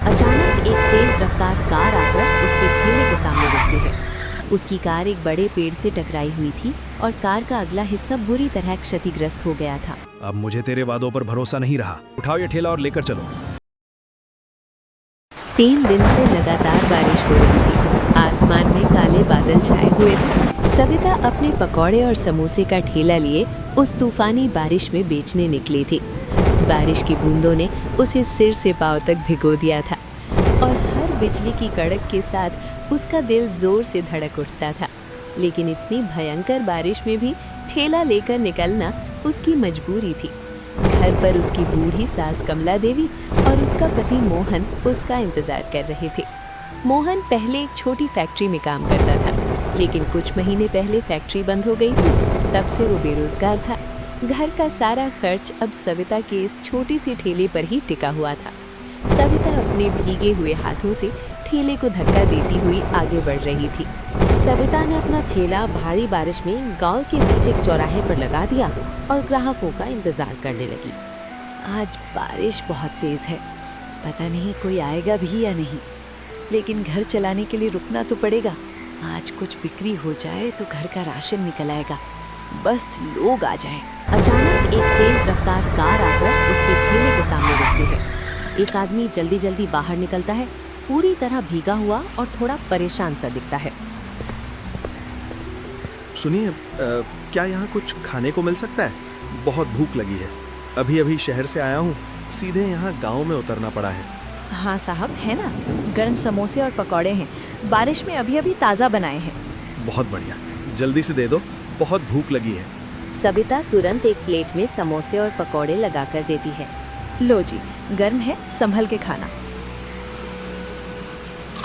अचानक एक तेज रफ्तार कार आकर उसके ठेले के सामने रुकती है। उसकी कार एक बड़े पेड़ से टकराई हुई थी और कार का अगला हिस्सा बुरी तरह क्षतिग्रस्त हो गया था। अब मुझे तेरे वादों पर भरोसा नहीं रहा। उठाओ ये ठेला और लेकर चलो। 3 दिन से लगातार बारिश हो रही थी। आसमान में काले बादल छाए हुए थे। सविता अपने पकौड़े और समोसे का ठेला लिए उस तूफानी बारिश में बेचने निकली थी। बारिश की बूंदों ने उसे सिर से पांव तक भिगो दिया था और हर बिजली की कड़क के साथ उसका दिल जोर से धड़क उठता था। लेकिन इतनी भयंकर बारिश में भी ठेला लेकर निकलना उसकी मजबूरी थी। घर पर उसकी बूढ़ी सास कमला देवी और उसका पति मोहन उसका इंतजार कर रहे थे। मोहन पहले एक छोटी फैक्ट्री में काम करता था, लेकिन कुछ महीने पहले फैक्ट्री बंद हो गई थी। तब से वो बेरोजगार था। घर का सारा खर्च अब सविता के इस छोटी सी ठेले पर ही टिका हुआ था। सविता अपने भीगे हुए हाथों से ठेले को धक्का देती हुई आगे बढ़ रही थी। सविता ने अपना ठेला भारी बारिश में गांव के बीच एक चौराहे पर लगा दिया और ग्राहकों का इंतजार करने लगी। आज बारिश बहुत तेज है, पता नहीं कोई आएगा भी या नहीं, लेकिन घर चलाने के लिए रुकना तो पड़ेगा। आज कुछ बिक्री हो जाए तो घर का राशन निकल आएगा, बस लोग आ जाए। अचानक एक तेज रफ्तार कार आकर उसके ठेले के सामने रुकती है। एक आदमी जल्दी जल्दी बाहर निकलता है, पूरी तरह भीगा हुआ और थोड़ा परेशान सा दिखता है। सुनिए, क्या यहाँ कुछ खाने को मिल सकता है? बहुत भूख लगी है। अभी अभी शहर से आया हूँ, सीधे यहाँ गांव में उतरना पड़ा है। हाँ साहब, है ना, गर्म समोसे और पकौड़े हैं, बारिश में अभी अभी ताज़ा बनाए हैं। बहुत बढ़िया, जल्दी से दे दो, बहुत भूख लगी है। सविता तुरंत एक प्लेट में समोसे और पकौड़े लगाकर देती है। लो जी, गर्म है, संभल के खाना।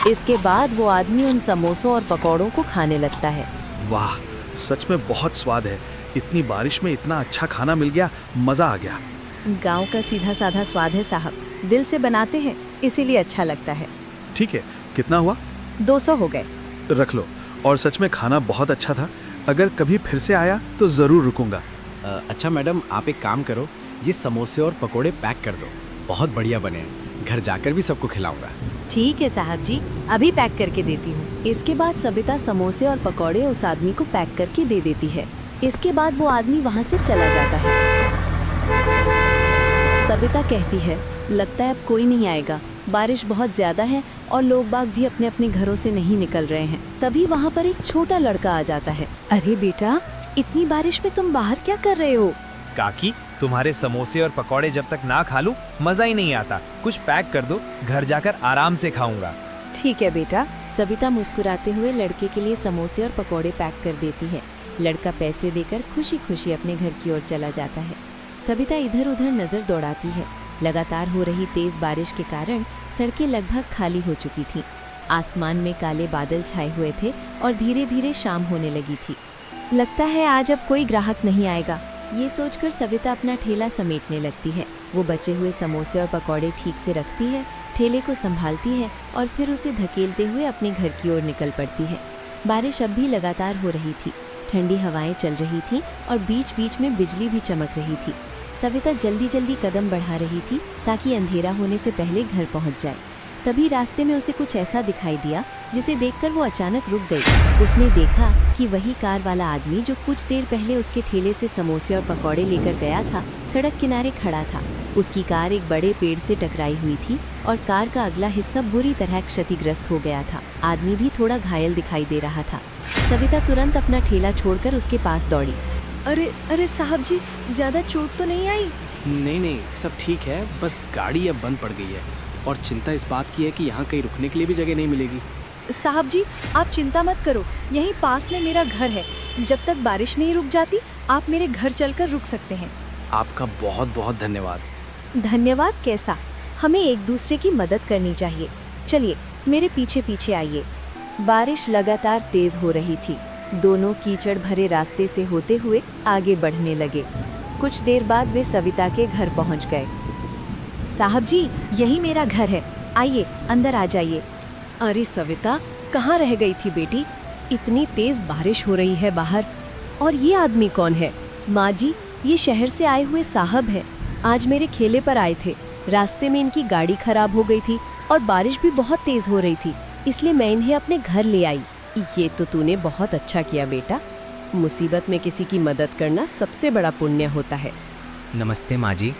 इसके बाद वो आदमी उन समोसों और पकौड़ों को खाने लगता है। वाह, सच में बहुत स्वाद है। इतनी बारिश में इतना अच्छा खाना मिल गया, मज़ा आ गया। गांव का सीधा साधा स्वाद है साहब, दिल से बनाते हैं, इसीलिए अच्छा लगता है। ठीक है, कितना हुआ? 200 हो गए। रख लो। और सच में खाना बहुत अच्छा था। अगर कभी फिर से आया तो ज़रूर रुकूंगा। अच्छा मैडम, आप एक काम करो, ये समोसे और पकोड़े पैक कर दो, बहुत बढ़िया बने हैं। घर जाकर भी सबको खिलाऊंगा। ठीक है साहब जी, अभी पैक करके देती हूँ। इसके बाद सविता समोसे और पकौड़े उस आदमी को पैक करके दे देती है। इसके बाद वो आदमी वहाँ से चला जाता है। सविता कहती है, लगता है अब कोई नहीं आएगा, बारिश बहुत ज्यादा है और लोग बाग भी अपने अपने घरों से नहीं निकल रहे हैं। तभी वहाँ पर एक छोटा लड़का आ जाता है। अरे बेटा, इतनी बारिश में तुम बाहर क्या कर रहे हो? काकी, तुम्हारे समोसे और पकौड़े जब तक ना खा लूं मजा ही नहीं आता। कुछ पैक कर दो, घर जाकर आराम से खाऊंगा। ठीक है बेटा। सविता मुस्कुराते हुए लड़के के लिए समोसे और पकौड़े पैक कर देती है। लड़का पैसे देकर खुशी खुशी अपने घर की ओर चला जाता है। सविता इधर उधर नजर दौड़ाती है। लगातार हो रही तेज बारिश के कारण सड़कें लगभग खाली हो चुकी थीं। आसमान में काले बादल छाए हुए थे और धीरे धीरे शाम होने लगी थी। लगता है आज अब कोई ग्राहक नहीं आएगा, ये सोचकर सविता अपना ठेला समेटने लगती है। वो बचे हुए समोसे और पकौड़े ठीक से रखती है, ठेले को संभालती है और फिर उसे धकेलते हुए अपने घर की ओर निकल पड़ती है। बारिश अब भी लगातार हो रही थी, ठंडी हवाएं चल रही थीं और बीच बीच में बिजली भी चमक रही थी। सविता जल्दी जल्दी कदम बढ़ा रही थी ताकि अंधेरा होने से पहले घर पहुंच जाए। तभी रास्ते में उसे कुछ ऐसा दिखाई दिया जिसे देखकर वो अचानक रुक गई। उसने देखा कि वही कार वाला आदमी जो कुछ देर पहले उसके ठेले से समोसे और पकौड़े लेकर गया था, सड़क किनारे खड़ा था। उसकी कार एक बड़े पेड़ से टकराई हुई थी और कार का अगला हिस्सा बुरी तरह क्षतिग्रस्त हो गया था। आदमी भी थोड़ा घायल दिखाई दे रहा था। सविता तुरंत अपना ठेला छोड़कर उसके पास दौड़ी। अरे अरे साहब जी, ज्यादा चोट तो नहीं आई? नहीं, सब ठीक है, बस गाड़ी अब बंद पड़ गई है और चिंता इस बात की है कि यहाँ कहीं रुकने के लिए भी जगह नहीं मिलेगी। साहब जी, आप चिंता मत करो, यहीं पास में मेरा घर है। जब तक बारिश नहीं रुक जाती आप मेरे घर चलकर रुक सकते हैं। आपका बहुत बहुत धन्यवाद। धन्यवाद कैसा, हमें एक दूसरे की मदद करनी चाहिए। चलिए मेरे पीछे पीछे आइए। बारिश लगातार तेज हो रही थी। दोनों कीचड़ भरे रास्ते से होते हुए आगे बढ़ने लगे। कुछ देर बाद वे सविता के घर पहुंच गए। साहब जी, यही मेरा घर है, आइए अंदर आ जाइए। अरे सविता, कहाँ रह गई थी बेटी? इतनी तेज बारिश हो रही है बाहर। और ये आदमी कौन है? माँ जी, ये शहर से आए हुए साहब हैं। आज मेरे खेले पर आए थे, रास्ते में इनकी गाड़ी खराब हो गई थी और बारिश भी बहुत तेज हो रही थी, इसलिए मैं इन्हें अपने घर ले आई। ये तो तूने बहुत अच्छा किया बेटा। मुसीबत में किसी की मदद करना सबसे बड़ा पुण्य होता है। नमस्ते माँ जी,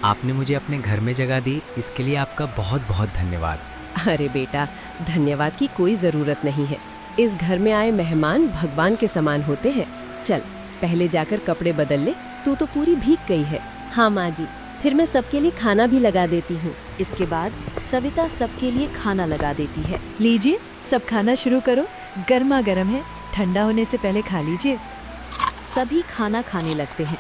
आपने मुझे अपने घर में जगह दी, इसके लिए आपका बहुत बहुत धन्यवाद। अरे बेटा, धन्यवाद की कोई ज़रूरत नहीं है। इस घर में आए मेहमान भगवान के समान होते हैं। चल पहले जाकर कपड़े बदल ले, तू तो पूरी भीग गई है। हाँ माँ जी, फिर मैं सबके लिए खाना भी लगा देती हूँ। इसके बाद सविता सबके लिए खाना लगा देती है। लीजिए, सब खाना शुरू करो, गर्मा गर्म है, ठंडा होने से पहले खा लीजिए। सभी खाना खाने लगते हैं।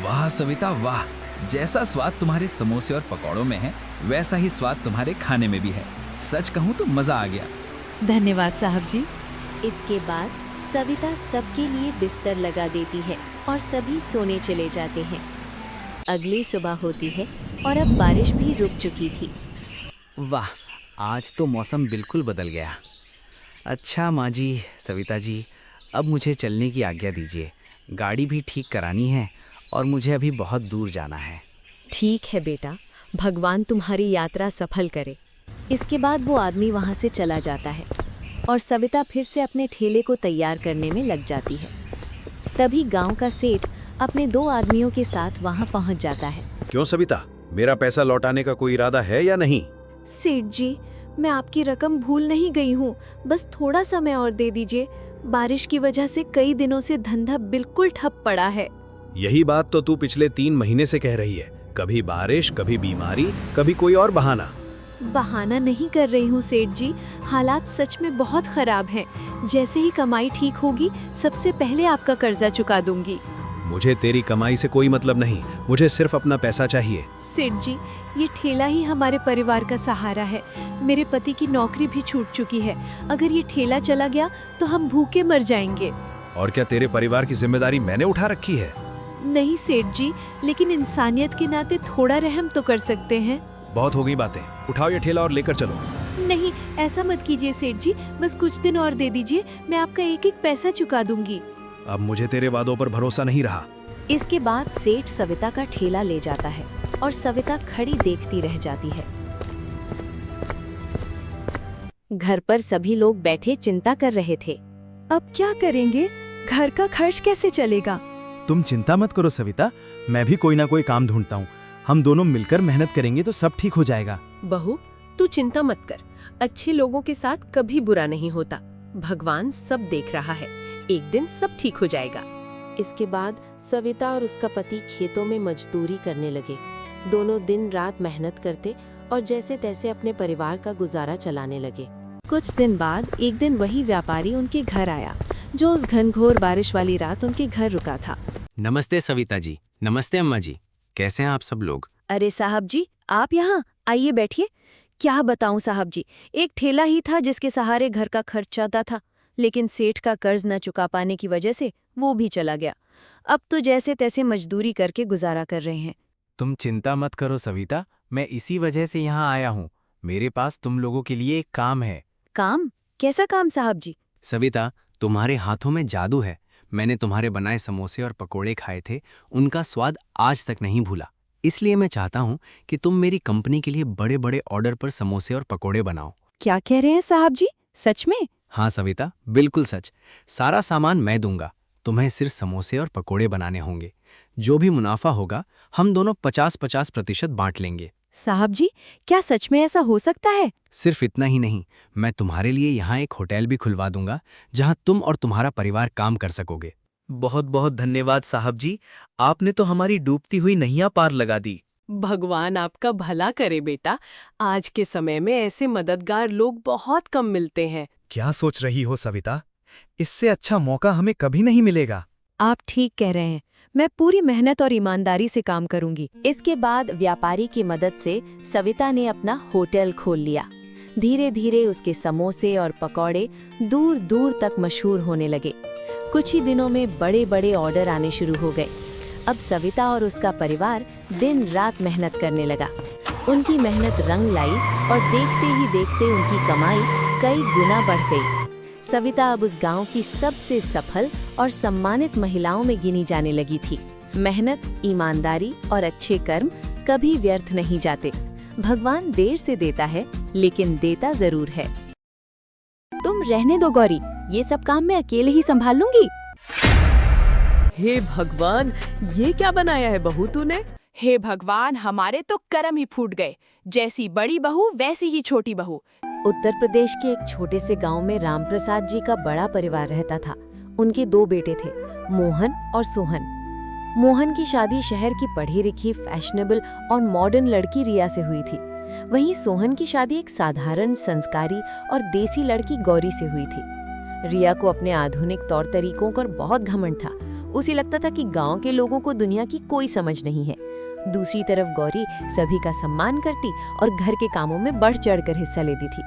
वाह सविता वाह, जैसा स्वाद तुम्हारे समोसे और पकौड़ों में है वैसा ही स्वाद तुम्हारे खाने में भी है। सच कहूँ तो मजा आ गया। धन्यवाद साहब जी। इसके बाद सविता सबके लिए बिस्तर लगा देती है और सभी सोने चले जाते हैं। अगली सुबह होती है और अब बारिश भी रुक चुकी थी। वाह, आज तो मौसम बिल्कुल बदल गया। अच्छा माँ जी, सविता जी, अब मुझे चलने की आज्ञा दीजिए। गाड़ी भी ठीक करानी है और मुझे अभी बहुत दूर जाना है। ठीक है बेटा, भगवान तुम्हारी यात्रा सफल करे। इसके बाद वो आदमी वहाँ से चला जाता है और सविता फिर से अपने ठेले को तैयार करने में लग जाती है। तभी गांव का सेठ अपने 2 आदमियों के साथ वहाँ पहुँच जाता है। क्यों सविता, मेरा पैसा लौटाने का कोई इरादा है या नहीं? सेठ जी, मैं आपकी रकम भूल नहीं गई हूँ, बस थोड़ा समय और दे दीजिए। बारिश की वजह से कई दिनों से धंधा बिल्कुल ठप पड़ा है। यही बात तो तू पिछले 3 महीने से कह रही है। कभी बारिश, कभी बीमारी, कभी कोई और बहाना। बहाना नहीं कर रही हूँ सेठ जी, हालात सच में बहुत खराब हैं। जैसे ही कमाई ठीक होगी, सबसे पहले आपका कर्जा चुका दूंगी। मुझे तेरी कमाई से कोई मतलब नहीं, मुझे सिर्फ अपना पैसा चाहिए। सेठ जी, ये ठेला ही हमारे परिवार का सहारा है। मेरे पति की नौकरी भी छूट चुकी है। अगर ये ठेला चला गया तो हम भूखे मर जाएंगे। और क्या तेरे परिवार की जिम्मेदारी मैंने उठा रखी है? नहीं सेठ जी, लेकिन इंसानियत के नाते थोड़ा रहम तो कर सकते हैं। बहुत हो गई बातें, उठाओ ये ठेला और लेकर चलो। नहीं, ऐसा मत कीजिए सेठ जी, बस कुछ दिन और दे दीजिए, मैं आपका एक एक पैसा चुका दूंगी। अब मुझे तेरे वादों पर भरोसा नहीं रहा। इसके बाद सेठ सविता का ठेला ले जाता है और सविता खड़ी देखती रह जाती है। घर पर सभी लोग बैठे चिंता कर रहे थे। अब क्या करेंगे? घर का खर्च कैसे चलेगा? तुम चिंता मत करो सविता, मैं भी कोई ना कोई काम ढूंढता हूँ। हम दोनों मिलकर मेहनत करेंगे तो सब ठीक हो जाएगा। बहू, तू चिंता मत कर, अच्छे लोगों के साथ कभी बुरा नहीं होता। भगवान सब देख रहा है, एक दिन सब ठीक हो जाएगा। इसके बाद सविता और उसका पति खेतों में मजदूरी करने लगे। दोनों दिन रात मेहनत करते और जैसे तैसे अपने परिवार का गुजारा चलाने लगे। कुछ दिन बाद एक दिन वही व्यापारी उनके घर आया, जो उस घनघोर बारिश वाली रात उनके घर रुका था। नमस्ते सविता जी, नमस्ते अम्मा जी, कैसे हैं आप सब लोग? अरे साहब जी, आप यहाँ आइए, बैठिए। क्या बताऊं साहब जी, एक ठेला ही था जिसके सहारे घर का खर्च चलता था, लेकिन सेठ का कर्ज न चुका पाने की वजह से वो भी चला गया। अब तो जैसे तैसे मजदूरी करके गुजारा कर रहे हैं। तुम चिंता मत करो सविता, मैं इसी वजह से यहाँ आया हूँ। मेरे पास तुम लोगों के लिए एक काम है। काम? कैसा काम साहब जी? सविता, तुम्हारे हाथों में जादू है। मैंने तुम्हारे बनाए समोसे और पकोड़े खाए थे, उनका स्वाद आज तक नहीं भूला। इसलिए मैं चाहता हूँ कि तुम मेरी कंपनी के लिए बड़े बड़े ऑर्डर पर समोसे और पकोड़े बनाओ। क्या कह रहे हैं साहब जी, सच में? हाँ सविता, बिल्कुल सच। सारा सामान मैं दूंगा, तुम्हें सिर्फ समोसे और पकोड़े बनाने होंगे। जो भी मुनाफा होगा हम दोनों 50-50% बांट लेंगे। साहब जी, क्या सच में ऐसा हो सकता है? सिर्फ इतना ही नहीं, मैं तुम्हारे लिए यहाँ एक होटल भी खुलवा दूंगा जहाँ तुम और तुम्हारा परिवार काम कर सकोगे। बहुत बहुत धन्यवाद साहब जी, आपने तो हमारी डूबती हुई नैया पार लगा दी। भगवान आपका भला करे बेटा, आज के समय में ऐसे मददगार लोग बहुत कम मिलते हैं। क्या सोच रही हो सविता, इससे अच्छा मौका हमें कभी नहीं मिलेगा। आप ठीक कह रहे हैं, मैं पूरी मेहनत और ईमानदारी से काम करूंगी। इसके बाद व्यापारी की मदद से सविता ने अपना होटल खोल लिया। धीरे धीरे उसके समोसे और पकौड़े दूर दूर तक मशहूर होने लगे। कुछ ही दिनों में बड़े बड़े ऑर्डर आने शुरू हो गए। अब सविता और उसका परिवार दिन रात मेहनत करने लगा। उनकी मेहनत रंग लाई और देखते ही देखते उनकी कमाई कई गुना बढ़ गई। सविता अब उस गांव की सबसे सफल और सम्मानित महिलाओं में गिनी जाने लगी थी। मेहनत, ईमानदारी और अच्छे कर्म कभी व्यर्थ नहीं जाते। भगवान देर से देता है लेकिन देता जरूर है। तुम रहने दो गौरी, ये सब काम मैं अकेले ही संभाल लूंगी। हे भगवान, ये क्या बनाया है बहू तूने? हे भगवान, हमारे तो कर्म ही फूट गए। जैसी बड़ी बहू वैसी ही छोटी बहू। उत्तर प्रदेश के एक छोटे से गांव में रामप्रसाद जी का बड़ा परिवार रहता था। उनके 2 बेटे थे, मोहन और सोहन। मोहन की शादी शहर की पढ़ी लिखी, फैशनेबल और मॉडर्न लड़की रिया से हुई थी। वहीं सोहन की शादी एक साधारण, संस्कारी और देसी लड़की गौरी से हुई थी। रिया को अपने आधुनिक तौर तरीकों पर बहुत घमंड था। उसे लगता था कि गांव के लोगों को दुनिया की कोई समझ नहीं है। दूसरी तरफ गौरी सभी का सम्मान करती और घर के कामों में बढ़ चढ़कर हिस्सा लेती थी।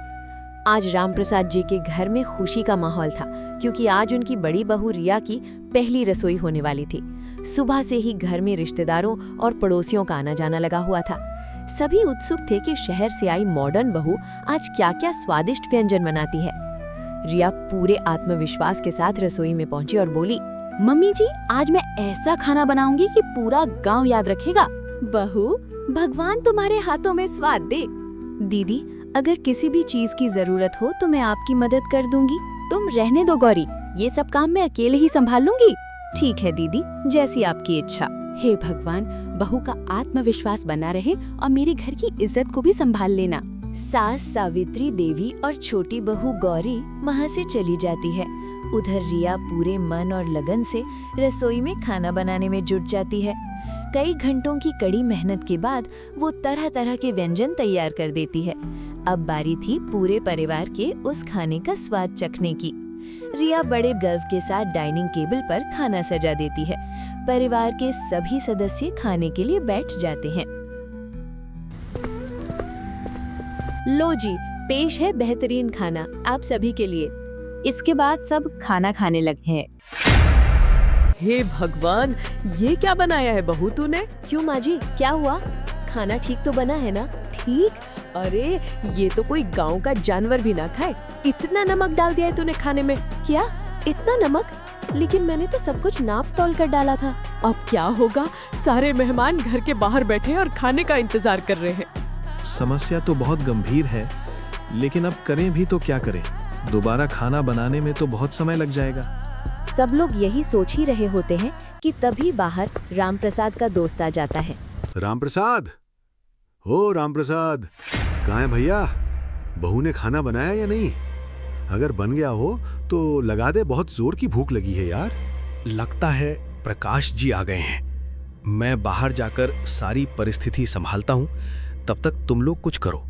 आज रामप्रसाद जी के घर में खुशी का माहौल था, क्योंकि आज उनकी बड़ी बहू रिया की पहली रसोई होने वाली थी। सुबह से ही घर में रिश्तेदारों और पड़ोसियों का आना जाना लगा हुआ था। सभी उत्सुक थे कि शहर से आई मॉडर्न बहू आज क्या-क्या स्वादिष्ट व्यंजन बनाती है। रिया पूरे आत्मविश्वास के साथ रसोई में पहुंची और बोली, मम्मी जी, आज मैं ऐसा खाना बनाऊंगी कि पूरा गांव याद रखेगा। बहू, भगवान तुम्हारे हाथों में स्वाद दे। दीदी, अगर किसी भी चीज की जरूरत हो तो मैं आपकी मदद कर दूंगी। तुम रहने दो गौरी, ये सब काम मैं अकेले ही संभाल लूंगी। ठीक है दीदी, जैसी आपकी इच्छा। हे भगवान, बहू का आत्मविश्वास बना रहे और मेरे घर की इज्जत को भी संभाल लेना। सास सावित्री देवी और छोटी बहू गौरी वहाँ से चली जाती है। उधर रिया पूरे मन और लगन से रसोई में खाना बनाने में जुट जाती है। कई घंटों की कड़ी मेहनत के बाद वो तरह तरह के व्यंजन तैयार कर देती है। अब बारी थी पूरे परिवार के उस खाने का स्वाद चखने की। रिया बड़े गर्व के साथ डाइनिंग टेबल पर खाना सजा देती है। परिवार के सभी सदस्य खाने के लिए बैठ जाते हैं। लो जी, पेश है बेहतरीन खाना आप सभी के लिए। इसके बाद सब खाना खाने लगे हैं। हे भगवान, ये क्या बनाया है बहू तूने? क्यों माँ जी, क्या हुआ? खाना ठीक तो बना है ना? ठीक? अरे ये तो कोई गांव का जानवर भी ना खाए। इतना नमक डाल दिया है तूने खाने में। क्या इतना नमक? लेकिन मैंने तो सब कुछ नाप तौल कर डाला था। अब क्या होगा? सारे मेहमान घर के बाहर बैठे और खाने का इंतजार कर रहे हैं। समस्या तो बहुत गंभीर है, लेकिन अब करें भी तो क्या करें? दोबारा खाना बनाने में तो बहुत समय लग जाएगा। सब लोग यही सोच ही रहे होते हैं कि तभी बाहर रामप्रसाद का दोस्त आ जाता है। रामप्रसाद, हो रामप्रसाद, कहाँ है भैया? बहू ने खाना बनाया या नहीं? अगर बन गया हो तो लगा दे, बहुत जोर की भूख लगी है यार। लगता है प्रकाश जी आ गए हैं। मैं बाहर जाकर सारी परिस्थिति संभालता हूँ, तब तक तुम लोग कुछ करो।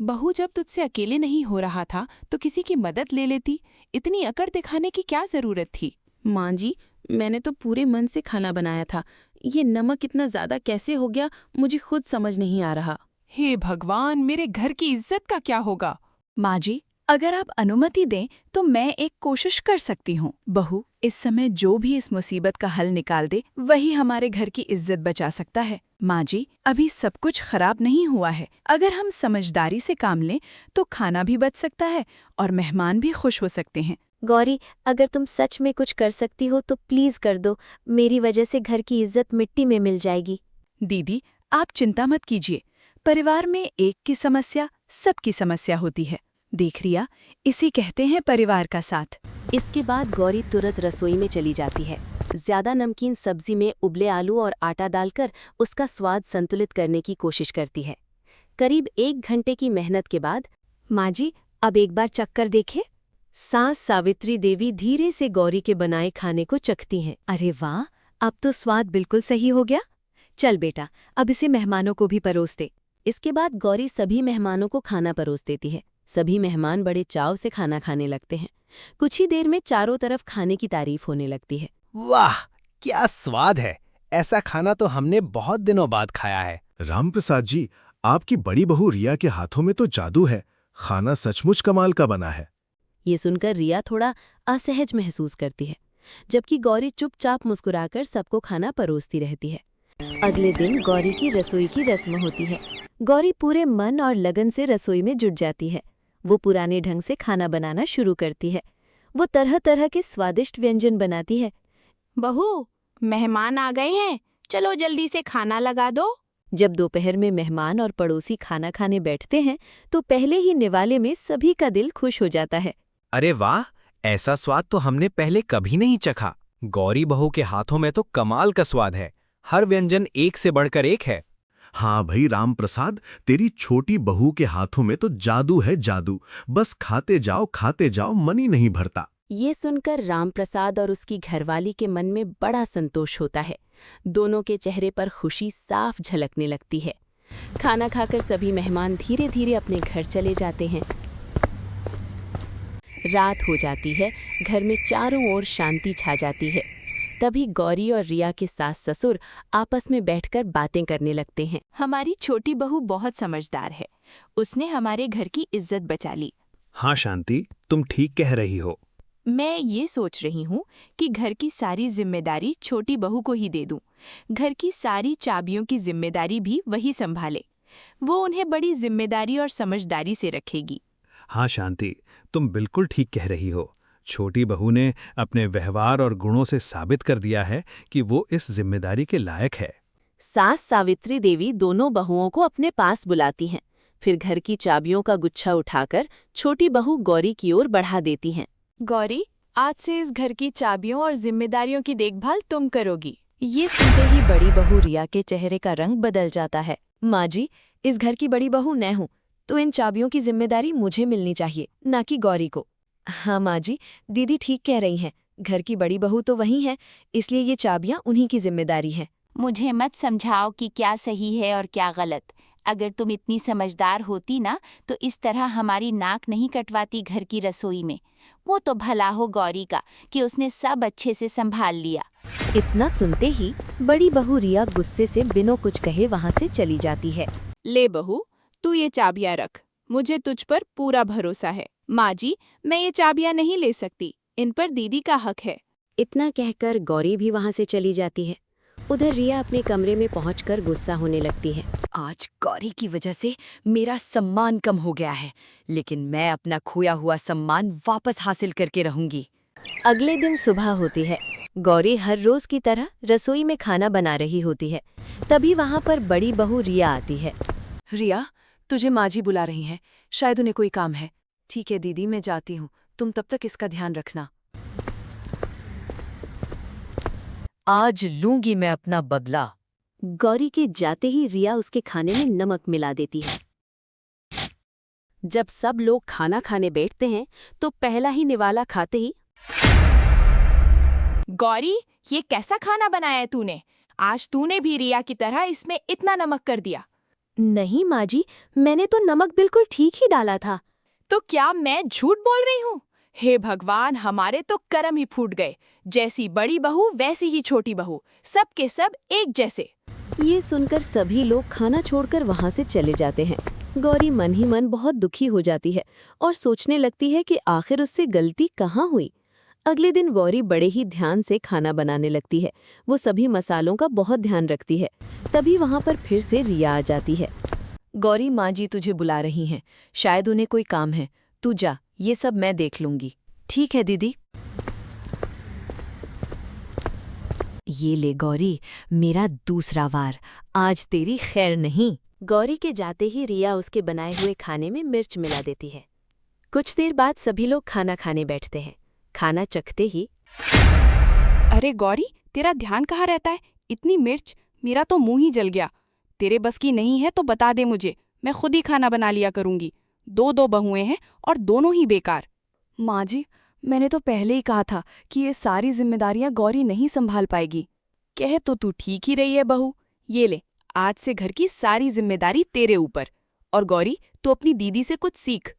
बहू जब तुझसे अकेले नहीं हो रहा था तो किसी की मदद ले लेती। इतनी अकड़ दिखाने की क्या जरूरत थी? माँ जी, मैंने तो पूरे मन से खाना बनाया था। ये नमक इतना ज्यादा कैसे हो गया, मुझे खुद समझ नहीं आ रहा। हे भगवान, मेरे घर की इज्जत का क्या होगा? माँ जी, अगर आप अनुमति दें तो मैं एक कोशिश कर सकती हूँ। बहू, इस समय जो भी इस मुसीबत का हल निकाल दे वही हमारे घर की इज्जत बचा सकता है। माँ जी, अभी सब कुछ खराब नहीं हुआ है। अगर हम समझदारी से काम लें तो खाना भी बच सकता है और मेहमान भी खुश हो सकते हैं। गौरी, अगर तुम सच में कुछ कर सकती हो तो प्लीज कर दो। मेरी वजह से घर की इज्जत मिट्टी में मिल जाएगी। दीदी, आप चिंता मत कीजिए। परिवार में एक की समस्या सबकी समस्या होती है। देख रिया, इसे कहते हैं परिवार का साथ। इसके बाद गौरी तुरंत रसोई में चली जाती है। ज्यादा नमकीन सब्जी में उबले आलू और आटा डालकर उसका स्वाद संतुलित करने की कोशिश करती है। करीब 1 घंटे की मेहनत के बाद, माँ जी, अब एक बार चखकर देखें। सास सावित्री देवी धीरे से गौरी के बनाए खाने को चखती हैं। अरे वाह, अब तो स्वाद बिल्कुल सही हो गया। चल बेटा, अब इसे मेहमानों को भी परोस दे। इसके बाद गौरी सभी मेहमानों को खाना परोस देती है। सभी मेहमान बड़े चाव से खाना खाने लगते हैं। कुछ ही देर में चारों तरफ खाने की तारीफ होने लगती है। वाह, क्या स्वाद है! ऐसा खाना तो हमने बहुत दिनों बाद खाया है। रामप्रसाद जी, आपकी बड़ी बहू रिया के हाथों में तो जादू है। खाना सचमुच कमाल का बना है। ये सुनकर रिया थोड़ा असहज महसूस करती है, जबकि गौरी चुपचाप मुस्कुराकर सबको खाना परोसती रहती है। अगले दिन गौरी की रसोई की रस्म होती है। गौरी पूरे मन और लगन से रसोई में जुट जाती है। वो पुराने ढंग से खाना बनाना शुरू करती है। वो तरह तरह के स्वादिष्ट व्यंजन बनाती है। बहू, मेहमान आ गए हैं, चलो जल्दी से खाना लगा दो। जब दोपहर में मेहमान और पड़ोसी खाना खाने बैठते हैं तो पहले ही निवाले में सभी का दिल खुश हो जाता है। अरे वाह, ऐसा स्वाद तो हमने पहले कभी नहीं चखा। गौरी बहू के हाथों में तो कमाल का स्वाद है। हर व्यंजन एक से बढ़कर एक है। हाँ भाई राम प्रसाद, तेरी छोटी बहू के हाथों में तो जादू है जादू। बस खाते जाओ मन ही नहीं भरता। ये सुनकर रामप्रसाद और उसकी घरवाली के मन में बड़ा संतोष होता है। दोनों के चेहरे पर खुशी साफ झलकने लगती है। खाना खाकर सभी मेहमान धीरे धीरे अपने घर चले जाते हैं। रात हो जाती है, घर में चारों ओर शांति छा जाती है। तभी गौरी और रिया के सास ससुर आपस में बैठकर बातें करने लगते हैं। हमारी छोटी बहू बहुत समझदार है, उसने हमारे घर की इज्जत बचा ली। हाँ शांति, तुम ठीक कह रही हो। मैं ये सोच रही हूँ कि घर की सारी जिम्मेदारी छोटी बहू को ही दे दूँ। घर की सारी चाबियों की जिम्मेदारी भी वही संभाले। वो उन्हें बड़ी जिम्मेदारी और समझदारी से रखेगी। हाँ शांति, तुम बिल्कुल ठीक कह रही हो। छोटी बहू ने अपने व्यवहार और गुणों से साबित कर दिया है कि वो इस जिम्मेदारी के लायक है। सास सावित्री देवी दोनों बहुओं को अपने पास बुलाती हैं। फिर घर की चाबियों का गुच्छा उठाकर छोटी बहू गौरी की ओर बढ़ा देती हैं। गौरी, आज से इस घर की चाबियों और जिम्मेदारियों की देखभाल तुम करोगी। ये सुनते ही बड़ी बहू रिया के चेहरे का रंग बदल जाता है। माँ जी, इस घर की बड़ी बहू मैं हूँ, तो इन चाबियों की जिम्मेदारी मुझे मिलनी चाहिए, ना कि गौरी को। हाँ माँ जी, दीदी ठीक कह रही हैं। घर की बड़ी बहू तो वही है, इसलिए ये चाबियाँ उन्हीं की जिम्मेदारी है। मुझे मत समझाओ कि क्या सही है और क्या गलत। अगर तुम इतनी समझदार होती ना तो इस तरह हमारी नाक नहीं कटवाती घर की रसोई में। वो तो भला हो गौरी का कि उसने सब अच्छे से संभाल लिया। इतना सुनते ही बड़ी बहू रिया गुस्से से बिना कुछ कहे वहाँ से चली जाती है। ले बहू, तू ये चाबियाँ रख, मुझे तुझ पर पूरा भरोसा है। माँ जी, मैं ये चाबियाँ नहीं ले सकती, इन पर दीदी का हक है। इतना कहकर गौरी भी वहाँ से चली जाती है। उधर रिया अपने कमरे में पहुंचकर गुस्सा होने लगती है। आज गौरी की वजह से मेरा सम्मान कम हो गया है, लेकिन मैं अपना खोया हुआ सम्मान वापस हासिल करके रहूंगी। अगले दिन सुबह होती है। गौरी हर रोज की तरह रसोई में खाना बना रही होती है। तभी वहाँ पर बड़ी बहू रिया आती है। रिया, तुझे माँ जी बुला रही हैं, शायद उन्हें कोई काम है। ठीक है दीदी, मैं जाती हूँ, तुम तब तक इसका ध्यान रखना। आज लूंगी मैं अपना बदला। गौरी के जाते ही रिया उसके खाने में नमक मिला देती है। जब सब लोग खाना खाने बैठते हैं तो पहला ही निवाला खाते ही, गौरी, ये कैसा खाना बनाया है तूने? आज तूने भी रिया की तरह इसमें इतना नमक कर दिया। नहीं माँ जी, मैंने तो नमक बिल्कुल ठीक ही डाला था। तो क्या मैं झूठ बोल रही हूँ? हे भगवान, हमारे तो कर्म ही फूट गए। जैसी बड़ी बहू वैसी ही छोटी बहू, सब के सब एक जैसे। ये सुनकर सभी लोग खाना छोड़कर वहाँ से चले जाते हैं। गौरी मन ही मन बहुत दुखी हो जाती है और सोचने लगती है कि आखिर उससे गलती कहाँ हुई। अगले दिन गौरी बड़े ही ध्यान से खाना बनाने लगती है। वो सभी मसालों का बहुत ध्यान रखती है। तभी वहाँ पर फिर से रिया आ जाती है। गौरी, माँ जी तुझे बुला रही हैं, शायद उन्हें कोई काम है। तू जा, ये सब मैं देख लूंगी। ठीक है दीदी। ये ले गौरी, मेरा दूसरा वार, आज तेरी खैर नहीं। गौरी के जाते ही रिया उसके बनाए हुए खाने में मिर्च मिला देती है। कुछ देर बाद सभी लोग खाना खाने बैठते हैं। खाना चखते ही, अरे गौरी, तेरा ध्यान कहाँ रहता है? इतनी मिर्च, मेरा तो मुंह ही जल गया। तेरे बस की नहीं है तो बता दे मुझे, मैं खुद ही खाना बना लिया करूंगी। दो बहुएं हैं और दोनों ही बेकार। माँ जी, मैंने तो पहले ही कहा था कि ये सारी जिम्मेदारियां गौरी नहीं संभाल पाएगी। कह तो तू ठीक ही रही है बहू। ये ले, आज से घर की सारी जिम्मेदारी तेरे ऊपर। और गौरी, तू अपनी दीदी से कुछ सीख।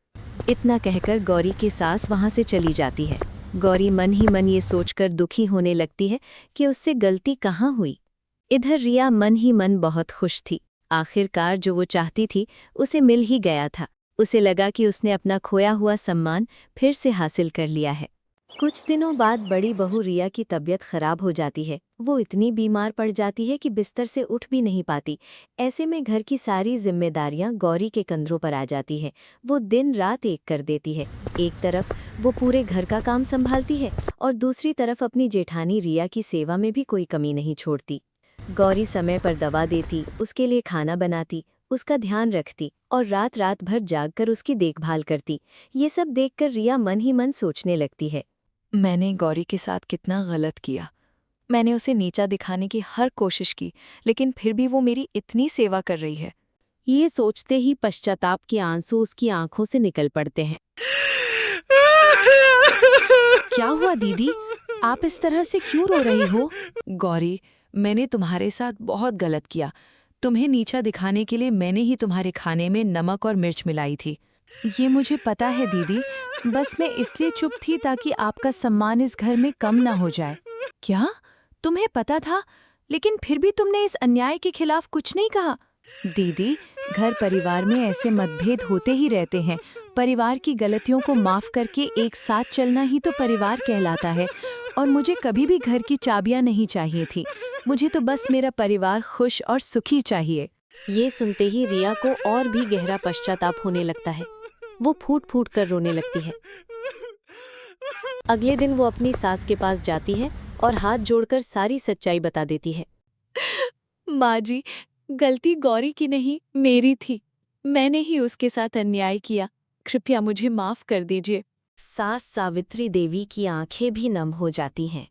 इतना कहकर गौरी की सास वहाँ से चली जाती है। गौरी मन ही मन ये सोचकर दुखी होने लगती है कि उससे गलती कहाँ हुई। इधर रिया मन ही मन बहुत खुश थी। आखिरकार जो वो चाहती थी उसे मिल ही गया था। उसे लगा कि उसने अपना खोया हुआ सम्मान फिर से हासिल कर लिया है। कुछ दिनों बाद बड़ी बहू रिया की तबीयत खराब हो जाती है। वो इतनी बीमार पड़ जाती है कि बिस्तर से उठ भी नहीं पाती। ऐसे में घर की सारी जिम्मेदारियां गौरी के कंधों पर आ जाती है। वो दिन रात एक कर देती है। एक तरफ वो पूरे घर का काम संभालती है और दूसरी तरफ अपनी जेठानी रिया की सेवा में भी कोई कमी नहीं छोड़ती। गौरी समय पर दवा देती, उसके लिए खाना बनाती, उसका ध्यान रखती और रात रात भर जागकर उसकी देखभाल करती। ये सब देखकर रिया मन ही मन सोचने लगती है, मैंने गौरी के साथ कितना गलत किया। मैंने उसे नीचा दिखाने की हर कोशिश की, लेकिन फिर भी वो मेरी इतनी सेवा कर रही है। ये सोचते ही पश्चाताप के आंसू उसकी आंखों से निकल पड़ते हैं। क्या हुआ दीदी, आप इस तरह से क्यों रो रही हो? गौरी, मैंने तुम्हारे साथ बहुत गलत किया। तुम्हें नीचा दिखाने के लिए मैंने ही तुम्हारे खाने में नमक और मिर्च मिलाई थी। ये मुझे पता है दीदी, बस मैं इसलिए चुप थी ताकि आपका सम्मान इस घर में कम ना हो जाए। क्या तुम्हें पता था, लेकिन फिर भी तुमने इस अन्याय के खिलाफ कुछ नहीं कहा? दीदी, घर परिवार में ऐसे मतभेद होते ही रहते हैं। परिवार की गलतियों को माफ करके एक साथ चलना ही तो परिवार कहलाता है। और मुझे कभी भी घर की चाबियां नहीं चाहिए थी। मुझे तो बस मेरा परिवार खुश और सुखी चाहिए। ये सुनते ही रिया को और भी गहरा पश्चाताप होने लगता है। वो फूट फूट कर रोने लगती है। अगले दिन वो अपनी सास के पास जाती है और हाथ जोड़कर सारी सच्चाई बता देती है। माँ जी, गलती गौरी की नहीं, मेरी थी। मैंने ही उसके साथ अन्याय किया। कृपया मुझे माफ कर दीजिए। सास सावित्री देवी की आंखें भी नम हो जाती हैं।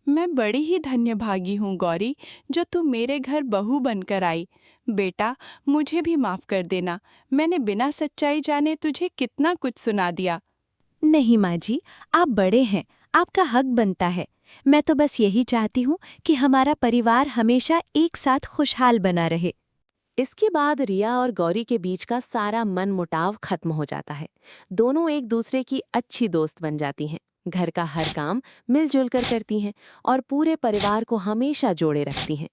मैं बड़ी ही धन्यभागी हूँ गौरी, जो तू मेरे घर बहू बनकर आई। बेटा, मुझे भी माफ कर देना। मैंने बिना सच्चाई जाने तुझे कितना कुछ सुना दिया। नहीं माँ जी, आप बड़े हैं, आपका हक बनता है। मैं तो बस यही चाहती हूँ कि हमारा परिवार हमेशा एक साथ खुशहाल बना रहे। इसके बाद रिया और गौरी के बीच का सारा मनमुटाव खत्म हो जाता है। दोनों एक दूसरे की अच्छी दोस्त बन जाती हैं। घर का हर काम मिलजुल कर करती हैं और पूरे परिवार को हमेशा जोड़े रखती हैं।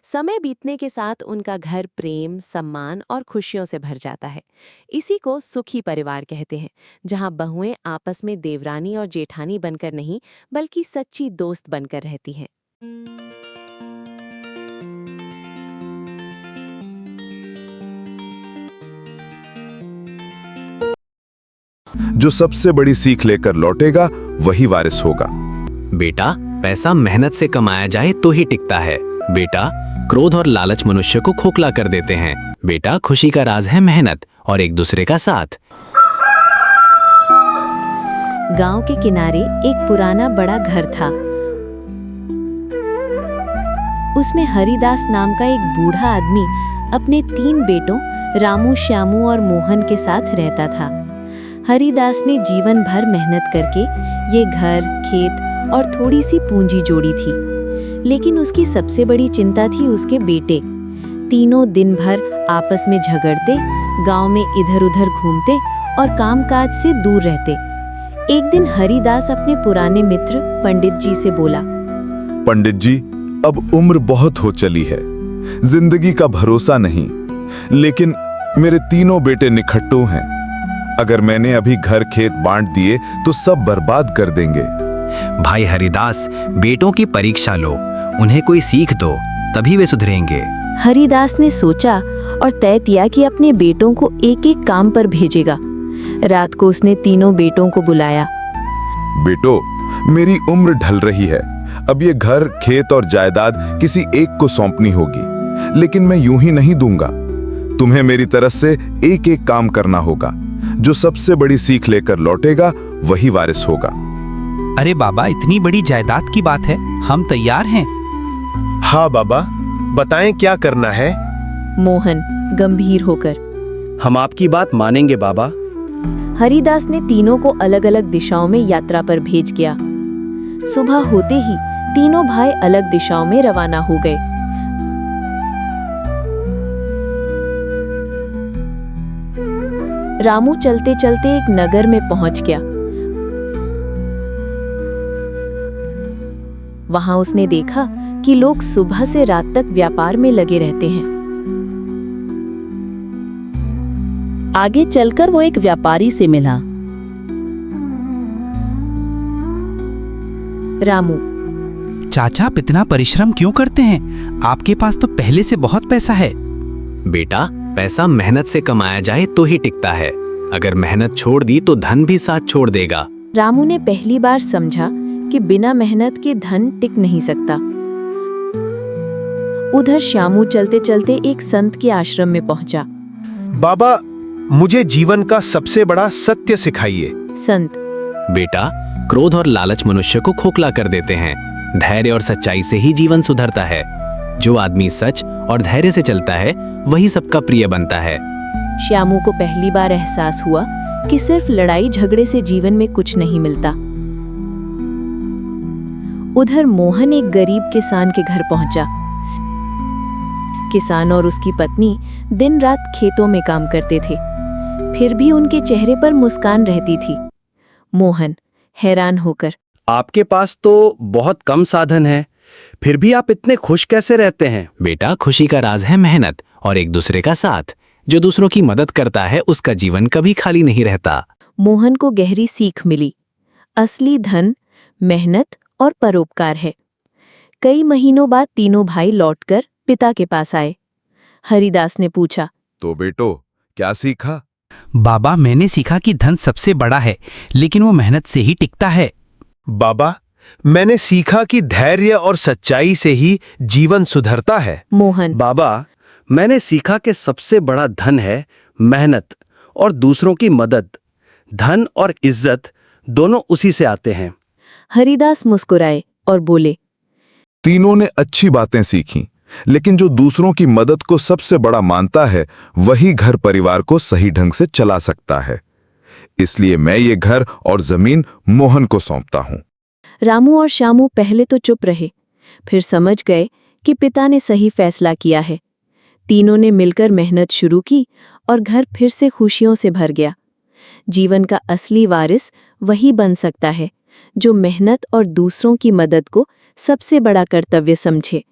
समय बीतने के साथ उनका घर प्रेम, सम्मान और खुशियों से भर जाता है। इसी को सुखी परिवार कहते हैं, जहां बहुएं आपस में देवरानी और जेठानी बनकर नहीं, बल्कि सच्ची दोस्त बनकर रहती हैं। जो सबसे बड़ी सीख लेकर लौटेगा वही वारिस होगा। बेटा, पैसा मेहनत से कमाया जाए तो ही टिकता है। बेटा, क्रोध और लालच मनुष्य को खोखला कर देते हैं। बेटा, खुशी का राज है मेहनत और एक दूसरे का साथ। गांव के किनारे एक पुराना बड़ा घर था। उसमें हरिदास नाम का एक बूढ़ा आदमी अपने 3 बेटों रामू, श्यामू और मोहन के साथ रहता था। हरिदास ने जीवन भर मेहनत करके ये घर, खेत और थोड़ी सी पूंजी जोड़ी थी, लेकिन उसकी सबसे बड़ी चिंता थी उसके बेटे। तीनों दिन भर आपस में झगड़ते, गांव में इधर-उधर घूमते और कामकाज से दूर रहते। एक दिन हरिदास अपने पुराने मित्र पंडित जी से बोला, पंडित जी, अब उम्र बहुत हो चली है, जिंदगी का भरोसा नहीं, लेकिन मेरे तीनों बेटे निखट्टू हैं। अगर मैंने अभी घर खेत बांट दिए तो सब बर्बाद कर देंगे। भाई हरिदास, बेटों की परीक्षा लो, उन्हें कोई सीख दो, तभी वे सुधरेंगे। हरिदास ने सोचा और तय किया कि अपने बेटों को एक एक काम पर भेजेगा। रात को उसने तीनों बेटों को बुलाया। बेटो, मेरी उम्र ढल रही है, अब ये घर, खेत और जायदाद किसी एक को सौंपनी होगी, लेकिन मैं यूं ही नहीं दूंगा। तुम्हें मेरी तरफ से एक एक काम करना होगा। जो सबसे बड़ी सीख लेकर लौटेगा वही वारिस होगा। अरे बाबा, इतनी बड़ी जायदाद की बात है, हम तैयार हैं। हाँ बाबा, बताएं क्या करना है। मोहन गंभीर होकर, हम आपकी बात मानेंगे बाबा। हरिदास ने तीनों को अलग-अलग दिशाओं में यात्रा पर भेज गया। सुबह होते ही तीनों भाई अलग दिशाओं में रवाना हो गए। रामू चलते चलते एक नगर में पहुंच गया। वहां उसने देखा कि लोग सुबह से रात तक व्यापार में लगे रहते हैं। आगे चलकर वो एक व्यापारी से मिला। रामू, चाचा, आप इतना परिश्रम क्यों करते हैं? आपके पास तो पहले से बहुत पैसा है। बेटा, पैसा मेहनत से कमाया जाए तो ही टिकता है। अगर मेहनत छोड़ दी तो धन भी साथ छोड़ देगा। रामू ने पहली बार समझा कि बिना मेहनत के धन टिक नहीं सकता। उधर श्यामू चलते चलते एक संत के आश्रम में पहुंचा। बाबा, मुझे जीवन का सबसे बड़ा सत्य सिखाइए। संत: बेटा, क्रोध और लालच मनुष्य को खोखला कर देते हैं। धैर्य और सच्चाई से ही जीवन सुधरता है। जो आदमी सच और धैर्य से चलता है वही सबका प्रिय बनता है। श्यामू को पहली बार एहसास हुआ कि सिर्फ लड़ाई झगड़े से जीवन में कुछ नहीं मिलता। उधर मोहन एक गरीब किसान के घर पहुंचा। किसान और उसकी पत्नी दिन रात खेतों में काम करते थे, फिर भी उनके चेहरे पर मुस्कान रहती थी। मोहन हैरान होकर: आपके पास तो बहुत कम साधन है, फिर भी आप इतने खुश कैसे रहते हैं? बेटा, खुशी का राज है मेहनत और एक दूसरे का साथ। जो दूसरों की मदद करता है उसका जीवन कभी खाली नहीं रहता। मोहन को गहरी सीख मिली। असली धन मेहनत और परोपकार है। कई महीनों बाद तीनों भाई लौटकर पिता के पास आए। हरिदास ने पूछा: तो बेटो, क्या सीखा? बाबा, मैंने सीखा कि धन सबसे बड़ा है, लेकिन वो मेहनत से ही टिकता है। बाबा, मैंने सीखा कि धैर्य और सच्चाई से ही जीवन सुधरता है। मोहन: बाबा, मैंने सीखा कि सबसे बड़ा धन है मेहनत और दूसरों की मदद। धन और इज्जत दोनों उसी से आते हैं। हरिदास मुस्कुराए और बोले: तीनों ने अच्छी बातें सीखी, लेकिन जो दूसरों की मदद को सबसे बड़ा मानता है वही घर परिवार को सही ढंग से चला सकता है। इसलिए मैं ये घर और जमीन मोहन को सौंपता हूँ। रामू और श्यामू पहले तो चुप रहे, फिर समझ गए कि पिता ने सही फैसला किया है। तीनों ने मिलकर मेहनत शुरू की और घर फिर से खुशियों से भर गया। जीवन का असली वारिस वही बन सकता है जो मेहनत और दूसरों की मदद को सबसे बड़ा कर्तव्य समझे।